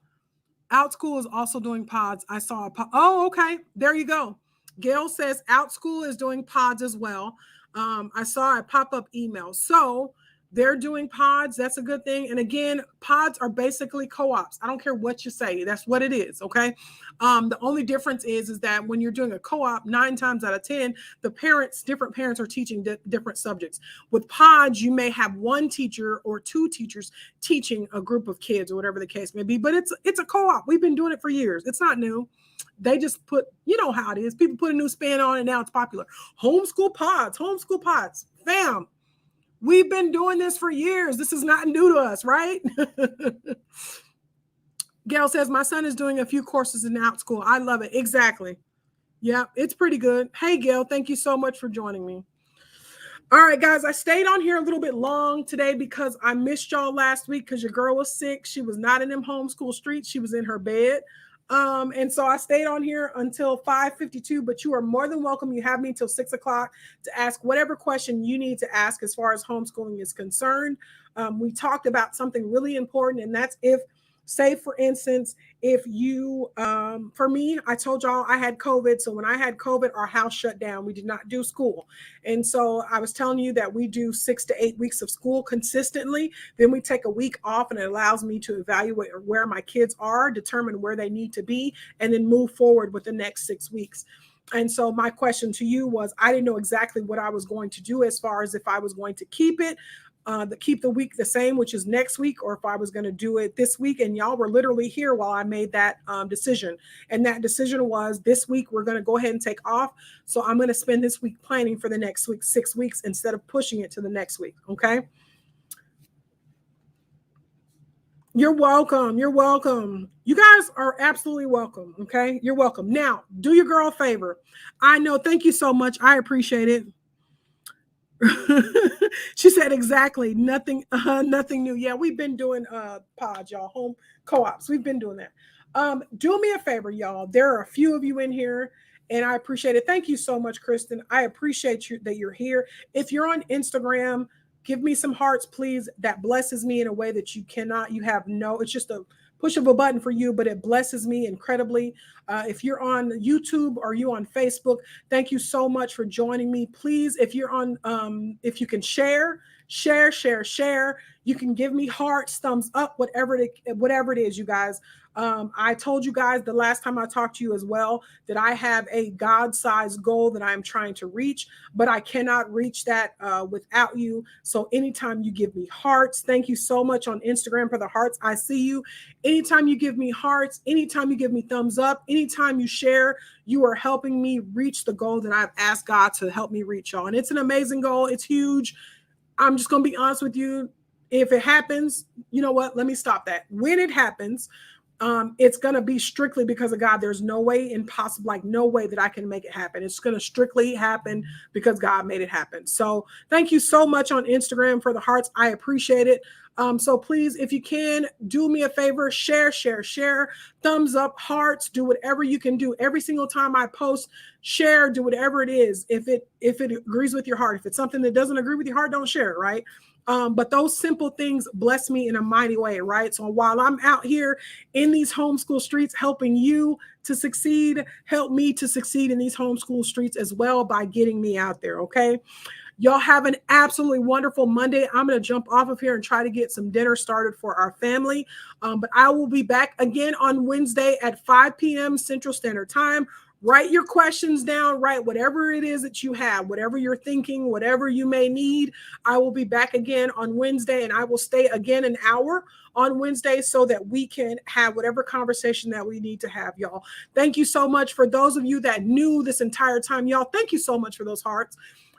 OutSchool is also doing pods. I saw a pod. Oh, okay. There you go. Gail says OutSchool is doing pods as well. I saw a pop-up email. So they're doing pods. That's a good thing. And again, pods are basically co-ops. I don't care what you say. That's what it is. Okay. The only difference is that when you're doing a co-op, 9 times out of 10, different parents are teaching different subjects. With pods, you may have 1 teacher or 2 teachers teaching a group of kids or whatever the case may be, but it's a co-op. We've been doing it for years. It's not new. They just how it is. People put a new spin on it. Now it's popular. Homeschool pods, fam. We've been doing this for years. This is not new to us, right? Gail says, my son is doing a few courses in OutSchool. I love it. Exactly. Yeah, it's pretty good. Hey, Gail, thank you so much for joining me. All right, guys, I stayed on here a little bit long today because I missed y'all last week because your girl was sick. She was not in them homeschool streets. She was in her bed. And so I stayed on here until 5:52, but you are more than welcome. You have me until 6 o'clock to ask whatever question you need to ask as far as homeschooling is concerned. We talked about something really important, and that's if Say, for instance, if you, for me, I told y'all I had COVID. So when I had COVID, our house shut down. We did not do school. And so I was telling you that we do 6 to 8 weeks of school consistently. Then we take a week off, and it allows me to evaluate where my kids are, determine where they need to be, and then move forward with the next 6 weeks. And so my question to you was, I didn't know exactly what I was going to do as far as if I was going to keep it, keep the week the same, which is next week, or if I was going to do it this week. And y'all were literally here while I made that decision. And that decision was, this week we're going to go ahead and take off. So I'm going to spend this week planning for the next week, 6 weeks, instead of pushing it to the next week. Okay. You're welcome. You're welcome. You guys are absolutely welcome. Okay. You're welcome. Now, do your girl a favor. I know. Thank you so much. I appreciate it. She said exactly nothing, nothing new. Yeah, we've been doing pods, y'all, home co-ops. We've been doing that. Do me a favor, y'all. There are a few of you in here, and I appreciate it. Thank you so much, Kristen. I appreciate you that you're here. If you're on Instagram, give me some hearts, please. That blesses me in a way that you cannot. You have no. It's just a push of a button for you, but it blesses me incredibly. If you're on YouTube or you on Facebook, thank you so much for joining me. Please, if you're on, if you can share. You can give me hearts, thumbs up, whatever it is, you guys. I told you guys the last time I talked to you as well that I have a God-sized goal that I'm trying to reach, but I cannot reach that without you. So anytime you give me hearts, thank you so much on Instagram for the hearts. I see you. Anytime you give me hearts, anytime you give me thumbs up, anytime you share, you are helping me reach the goal that I've asked God to help me reach, y'all. And it's an amazing goal. It's huge. I'm just going to be honest with you. If it happens, you know what? Let me stop that. When it happens, it's going to be strictly because of God. There's no way impossible, like no way that I can make it happen. It's going to strictly happen because God made it happen. So thank you so much on Instagram for the hearts. I appreciate it. So please, if you can, do me a favor, share, thumbs up, hearts, do whatever you can do. Every single time I post, share, do whatever it is. If it agrees with your heart, if it's something that doesn't agree with your heart, don't share it, right? But those simple things bless me in a mighty way, right? So while I'm out here in these homeschool streets helping you to succeed, help me to succeed in these homeschool streets as well by getting me out there, okay? Y'all have an absolutely wonderful Monday. I'm going to jump off of here and try to get some dinner started for our family. But I will be back again on Wednesday at 5 p.m. Central Standard Time. Write your questions down, write whatever it is that you have, whatever you're thinking, whatever you may need. I will be back again on Wednesday, and I will stay again an hour on Wednesday so that we can have whatever conversation that we need to have, y'all. Thank you so much. For those of you that knew this entire time, y'all, thank you so much for those hearts.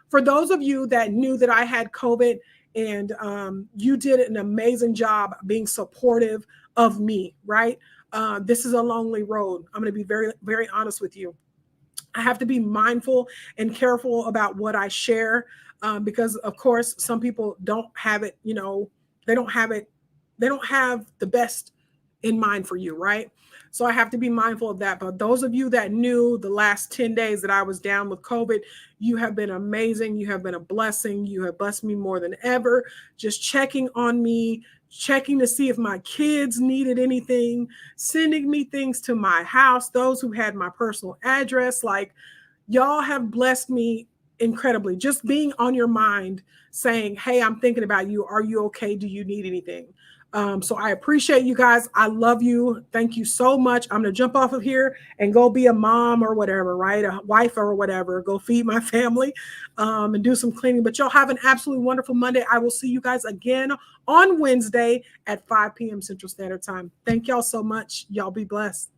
For those of you that knew that I had COVID, and you did an amazing job being supportive of me, right? This is a lonely road. I'm going to be very, very honest with you. I have to be mindful and careful about what I share because, of course, some people don't have it, you know, they don't have the best in mind for you, right? So I have to be mindful of that. But those of you that knew the last 10 days that I was down with COVID, you have been amazing. You have been a blessing. You have blessed me more than ever. Just checking on me, checking to see if my kids needed anything, sending me things to my house, those who had my personal address. Like, y'all have blessed me incredibly. Just being on your mind, saying, hey, I'm thinking about you. Are you okay? Do you need anything? So I appreciate you guys. I love you. Thank you so much. I'm going to jump off of here and go be a mom or whatever, right? A wife or whatever. Go feed my family and do some cleaning. But y'all have an absolutely wonderful Monday. I will see you guys again on Wednesday at 5 p.m. Central Standard Time. Thank y'all so much. Y'all be blessed.